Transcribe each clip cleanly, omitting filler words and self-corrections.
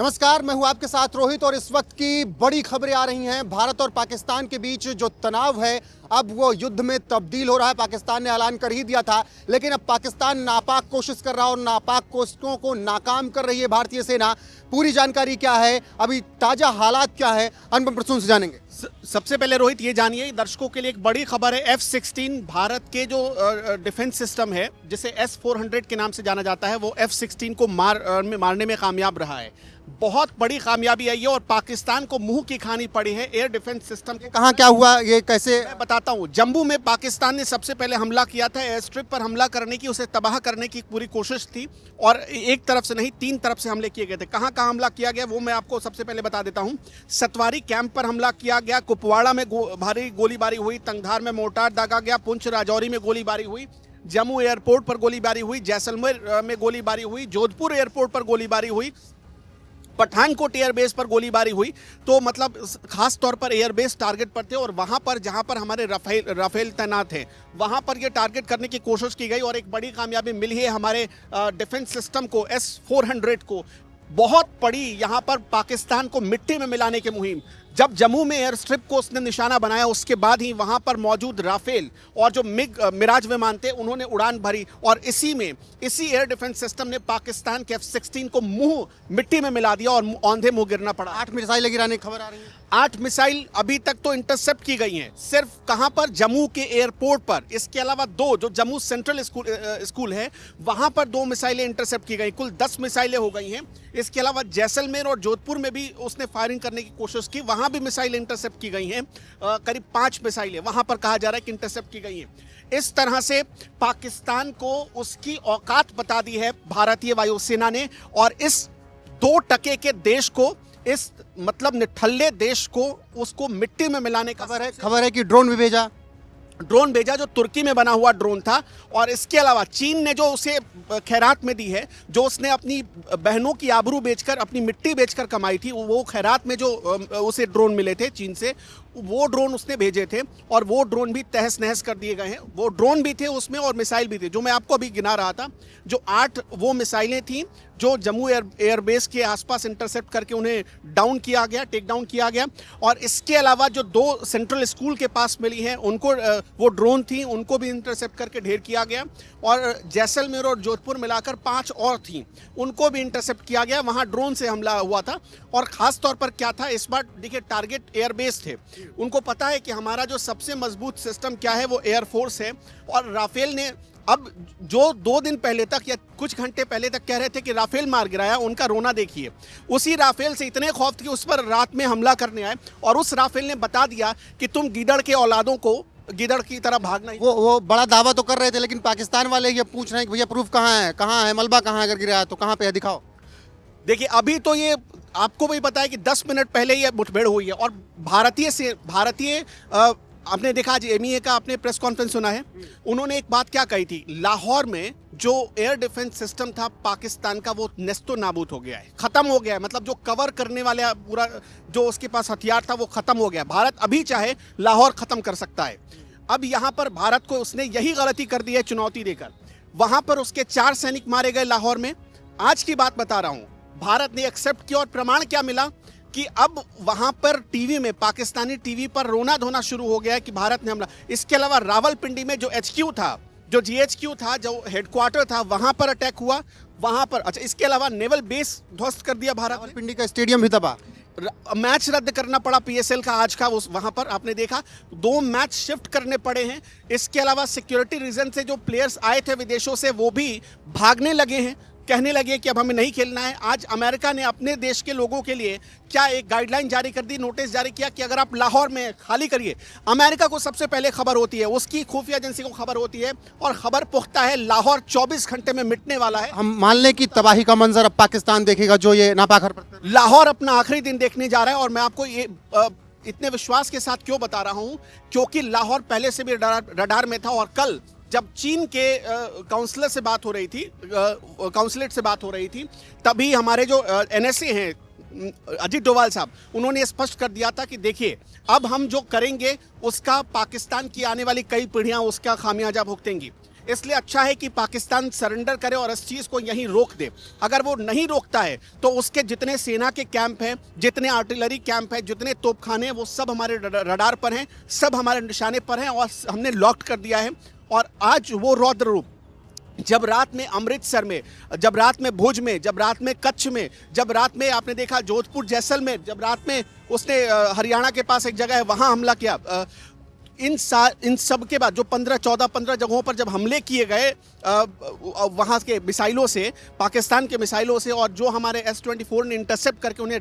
नमस्कार, मैं हूं आपके साथ रोहित और इस वक्त की बड़ी खबरें आ रही हैं। भारत और पाकिस्तान के बीच जो तनाव है अब वो युद्ध में तब्दील हो रहा है। पाकिस्तान ने ऐलान कर ही दिया था, लेकिन अब पाकिस्तान नापाक कोशिश कर रहा है और नापाक कोशिशों को नाकाम कर रही है भारतीय सेना। पूरी जानकारी क्या है, अभी ताजा हालात क्या है, अनुपम प्रसून से जानेंगे। सबसे पहले रोहित ये जानिए, दर्शकों के लिए एक बड़ी खबर है। F-16 भारत के जो डिफेंस सिस्टम है, जिसे S-400 के नाम से जाना जाता है, वो F-16 को मारने में कामयाब रहा है। बहुत बड़ी कामयाबी आई है और पाकिस्तान को मुंह की खानी पड़ी है एयर डिफेंस सिस्टम के। कहाँ क्या हुआ, ये कैसे? मैं बताता हूँ। जम्मू में पाकिस्तान ने सबसे पहले हमला किया था। एयर स्ट्रिप पर हमला करने की, उसे तबाह करने की पूरी कोशिश थी और एक तरफ से नहीं 3 तरफ से हमले किए गए थे। कहाँ कहाँ हमला किया गया वो मैं आपको सबसे पहले बता देता हूँ। सतवारी कैंप पर हमला किया गया, कुपवाड़ा में भारी गोलीबारी हुई, तंगधार में मोर्टार दागा गया, पुंछ राजौरी में गोलीबारी हुई, जम्मू एयरपोर्ट पर गोलीबारी हुई, जैसलमेर में गोलीबारी हुई, जोधपुर एयरपोर्ट पर गोलीबारी हुई, पठानकोट एयरबेस पर गोलीबारी हुई। तो मतलब खास तौर पर एयरबेस टारगेट पर थे और वहां पर जहां पर हमारे राफेल तैनात हैं वहां पर ये टारगेट करने की कोशिश की गई और एक बड़ी कामयाबी मिली है हमारे डिफेंस सिस्टम को, S-400 को। बहुत बड़ी यहां पर पाकिस्तान को मिट्टी में मिलाने की मुहिम। जब जम्मू में एयर स्ट्रिप को उसने निशाना बनाया, उसके बाद ही वहां पर मौजूद राफेल और जो मिराज विमान थे उन्होंने उड़ान भरी और इसी एयर डिफेंस सिस्टम ने पाकिस्तान के F-16 को मुंह मिट्टी में मिला दिया और औंधे मुंह गिरना पड़ा। 8 मिसाइलें गिराने की खबर आ रही है। 8 मिसाइल अभी तक तो इंटरसेप्ट की गई हैं, सिर्फ कहां पर, जम्मू के एयरपोर्ट पर। इसके अलावा 2 जो जम्मू सेंट्रल स्कूल है वहां पर 2 मिसाइलें इंटरसेप्ट की गई, कुल 10 मिसाइलें हो गई हैं। इसके अलावा जैसलमेर और जोधपुर में भी उसने फायरिंग करने की कोशिश की, वहां भी मिसाइलें इंटरसेप्ट की गई हैं। करीब 5 मिसाइलें वहां पर कहा जा रहा है कि इंटरसेप्ट की गई हैं। इस तरह से पाकिस्तान को उसकी औकात बता दी है भारतीय वायुसेना ने और इस 2 टके के देश को, इस मतलब निठल्ले देश को, उसको मिट्टी में मिलाने का खबर है कि ड्रोन भी भेजा। ड्रोन भेजा जो तुर्की में बना हुआ ड्रोन था। और इसके अलावा चीन ने जो उसे खैरात में दी है, जो उसने अपनी बहनों की आबरू बेचकर, अपनी मिट्टी बेचकर कमाई थी, वो खैरात में जो उसे ड्रोन मिले थे चीन से, वो ड्रोन उसने भेजे थे और वो ड्रोन भी तहस नहस कर दिए गए हैं। वो ड्रोन भी थे उसमें और मिसाइल भी थे, जो मैं आपको अभी गिना रहा था। जो 8 वो मिसाइलें थी जो जम्मू एयरबेस के आसपास इंटरसेप्ट करके उन्हें डाउन किया गया, टेक डाउन किया गया। और इसके अलावा जो 2 सेंट्रल स्कूल के पास मिली हैं उनको, वो ड्रोन थी, उनको भी इंटरसेप्ट करके ढेर किया गया। और जैसलमेर और जोधपुर मिलाकर 5 और थी, उनको भी इंटरसेप्ट किया गया। वहाँ ड्रोन से हमला हुआ था। और ख़ास तौर पर क्या था इस बार, देखिए, टारगेट एयरबेस थे। उनको पता है कि हमारा जो सबसे मजबूत सिस्टम क्या है, वो एयरफोर्स है। और राफेल ने अब जो 2 दिन पहले तक या कुछ घंटे पहले तक कह रहे थे कि राफेल मार गिराया, उनका रोना देखिए। उसी राफेल से इतने खौफ थे कि उस पर रात में हमला करने आए और उस राफेल ने बता दिया कि तुम गीदड़ के औलादों को गिदड़ की तरह भागना। वो बड़ा दावा तो कर रहे थे, लेकिन पाकिस्तान वाले ये पूछ रहे हैं कि भैया प्रूफ कहाँ है, मलबा कहाँ है, अगर गिरा है तो कहाँ पे है, दिखाओ। देखिए, अभी तो ये आपको भी पता है कि 10 मिनट पहले ये मुठभेड़ हुई है और भारतीय आपने देखा आज MEA का आपने प्रेस कॉन्फ्रेंस सुना है। उन्होंने एक बात क्या कही थी, लाहौर में जो एयर डिफेंस सिस्टम था पाकिस्तान का, वो नेस्तो नाबूद हो गया है, खत्म हो गया है। मतलब जो कवर करने वाले पूरा जो उसके पास हथियार था वो खत्म हो गया। भारत अभी चाहे लाहौर खत्म कर सकता है। अब यहाँ पर भारत को उसने यही गलती कर दी है चुनौती देकर। वहां पर उसके 4 सैनिक मारे गए लाहौर में। आज की बात बता रहा हूँ, भारत ने एक्सेप्ट किया और प्रमाण क्या मिला कि अब वहां पर टीवी में, पाकिस्तानी टीवी पर रोना धोना शुरू हो गया है कि भारत ने हमला। इसके अलावा रावलपिंडी में जो HQ था, जो GHQ था, जो हेडक्वार्टर था, वहां पर अटैक हुआ। वहां पर, अच्छा, इसके अलावा नेवल बेस ध्वस्त कर दिया भारत। रावलपिंडी का स्टेडियम भी तबाह। मैच रद्द करना पड़ा PSL का आज का, उस वहां पर आपने देखा 2 मैच शिफ्ट करने पड़े हैं। इसके अलावा सिक्योरिटी रीजन से जो प्लेयर्स आए थे विदेशों से, वो भी भागने लगे हैं, कहने लगे कि अब हमें नहीं खेलना है। आज अमेरिका ने अपने देश के लोगों के लिए क्या एक गाइडलाइन जारी कर दी, नोटिस जारी किया कि अगर आप लाहौर में खाली करिए। अमेरिका को सबसे पहले खबर होती है, उसकी खुफिया एजेंसी को खबर होती है और खबर पुख्ता है, लाहौर 24 घंटे में मिटने वाला है। हम मान लें कि तबाही का मंजर अब पाकिस्तान देखेगा, जो ये नापाक हरकत। लाहौर अपना आखिरी दिन देखने जा रहा है। और मैं आपको ये इतने विश्वास के साथ क्यों बता रहा हूं, क्योंकि लाहौर पहले से भी रडार में था। और कल जब चीन के काउंसलर से बात हो रही थी, काउंसलेट से बात हो रही थी, तभी हमारे जो NSA हैं, अजीत डोवाल साहब, उन्होंने स्पष्ट कर दिया था कि देखिए, अब हम जो करेंगे उसका पाकिस्तान की आने वाली कई पीढ़ियां उसका खामियाजा भुगतेंगी। इसलिए अच्छा है कि पाकिस्तान सरेंडर करे और इस चीज़ को यहीं रोक दे। अगर वो नहीं रोकता है तो उसके जितने सेना के कैंप हैं, जितने आर्टिलरी कैंप हैं, जितने तोपखाने हैं, वो सब हमारे रडार पर हैं, सब हमारे निशाने पर हैं और हमने लॉक कर दिया है। और आज वो रौद्र रूप, जब रात में अमृतसर में, जब रात में भुज में, जब रात में कच्छ में, जब रात में आपने देखा जोधपुर जैसलमेर, जब रात में उसने हरियाणा के पास एक जगह है वहाँ हमला किया, इन सब के बाद जो 15 जगहों पर जब हमले किए गए वहाँ के मिसाइलों से, पाकिस्तान के मिसाइलों से, और जो हमारे S-24 ने इंटरसेप्ट करके उन्हें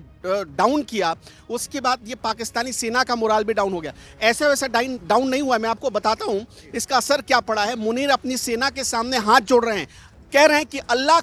डाउन किया, उसके बाद ये पाकिस्तानी सेना का मोराल भी डाउन हो गया। ऐसे वैसे डाउन नहीं हुआ, मैं आपको बताता हूँ इसका असर क्या पड़ा है। मुनीर अपनी सेना के सामने हाथ जोड़ रहे हैं, कह रहे हैं कि अल्लाह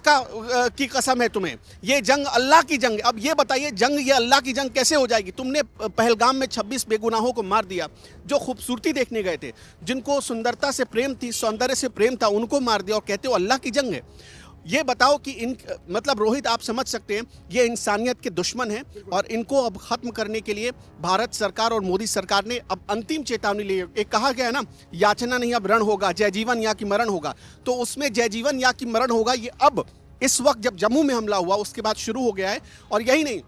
की कसम है तुम्हें, ये जंग अल्लाह की जंग। अब ये बताइए, जंग ये अल्लाह की जंग कैसे हो जाएगी? तुमने पहलगाम में 26 बेगुनाहों को मार दिया, जो खूबसूरती देखने गए थे, जिनको सुंदरता से प्रेम थी, सौंदर्य से प्रेम था, उनको मार दिया और कहते हो अल्लाह की जंग है। ये बताओ कि मतलब रोहित, आप समझ सकते हैं ये इंसानियत के दुश्मन हैं और इनको अब खत्म करने के लिए भारत सरकार और मोदी सरकार ने अब अंतिम चेतावनी ली है। एक कहा गया है ना, याचना नहीं अब रण होगा, जय जीवन या कि मरण होगा। तो उसमें जय जीवन या कि मरण होगा, ये अब इस वक्त जब जम्मू में हमला हुआ उसके बाद शुरू हो गया है। और यही नहीं,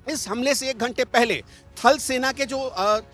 इस हमले से 1 घंटे पहले थल सेना के जो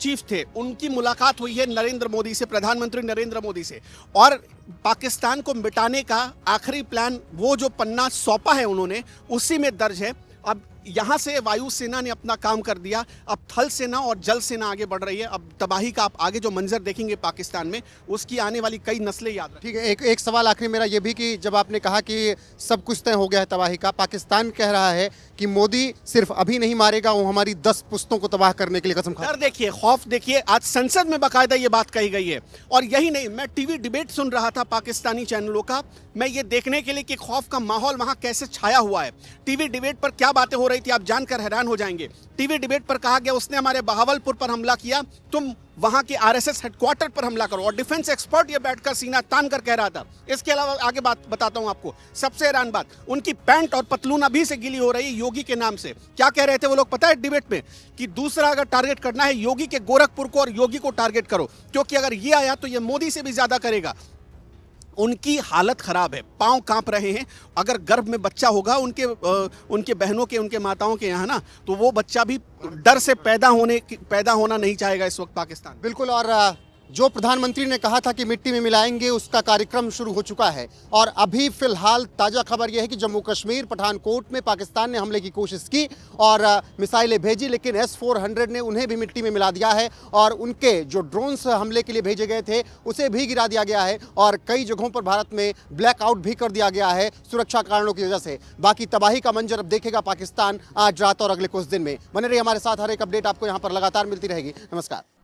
चीफ थे उनकी मुलाकात हुई है नरेंद्र मोदी से, प्रधानमंत्री नरेंद्र मोदी से, और पाकिस्तान को मिटाने का आखिरी प्लान, वो जो पन्ना सौंपा है उन्होंने, उसी में दर्ज है। अब यहाँ से वायुसेना ने अपना काम कर दिया, अब थल सेना और जल सेना आगे बढ़ रही है। अब तबाही का आप आगे जो मंजर देखेंगे पाकिस्तान में, उसकी आने वाली कई नस्लें याद रखें। ठीक है, एक सवाल आखिरी मेरा ये भी कि जब आपने कहा कि सब कुछ तय हो गया है तबाही का, पाकिस्तान कह रहा है कि मोदी सिर्फ अभी नहीं मारेगा, वो हमारी 10 पुश्तों को तबाह करने के लिए कसम खा। डर देखिए, खौफ देखिए, आज संसद में बाकायदा ये बात कही गई है। और यही नहीं, मैं टीवी डिबेट सुन रहा था पाकिस्तानी चैनलों का, मैं ये देखने के लिए कि खौफ का माहौल वहाँ कैसे छाया हुआ है। टीवी डिबेट पर क्या बातें हो रही थी आप जानकर हैरान हो जाएंगे। टीवी डिबेट पर कहा गया उसने हमारे बहावलपुर पर हमला किया, तुम वहां के आरएसएस हेडक्वार्टर पर हमला करो। और डिफेंस एक्सपर्ट ये बैठकर सीना तान कर कह रहा था। इसके अलावा आगे बात बताता हूं आपको, सबसे हैरान बात, उनकी पैंट और पतलून अभी से गीली हो रही है योगी के नाम से। क्या कह रहे थे वो लोग पता है डिबेट में? कि दूसरा अगर टारगेट करना है योगी के गोरखपुर को और योगी को टारगेट करो, क्योंकि अगर ये आया तो ये मोदी से भी ज्यादा करेगा। उनकी हालत खराब है, पांव कांप रहे हैं। अगर गर्भ में बच्चा होगा उनके बहनों के, उनके माताओं के यहाँ ना, तो वो बच्चा भी डर से पैदा होना नहीं चाहेगा इस वक्त पाकिस्तान। बिल्कुल, और जो प्रधानमंत्री ने कहा था कि मिट्टी में मिलाएंगे, उसका कार्यक्रम शुरू हो चुका है। और अभी फिलहाल ताज़ा खबर यह है कि जम्मू कश्मीर पठानकोट में पाकिस्तान ने हमले की कोशिश की और मिसाइलें भेजी, लेकिन S-400 ने उन्हें भी मिट्टी में मिला दिया है और उनके जो ड्रोन्स हमले के लिए भेजे गए थे उसे भी गिरा दिया गया है और कई जगहों पर भारत में ब्लैकआउट भी कर दिया गया है सुरक्षा कारणों की वजह से। बाकी तबाही का मंजर अब देखेगा पाकिस्तान आज रात और अगले कुछ दिन में। बने रहिए हमारे साथ, हर एक अपडेट आपको यहाँ पर लगातार मिलती रहेगी। नमस्कार।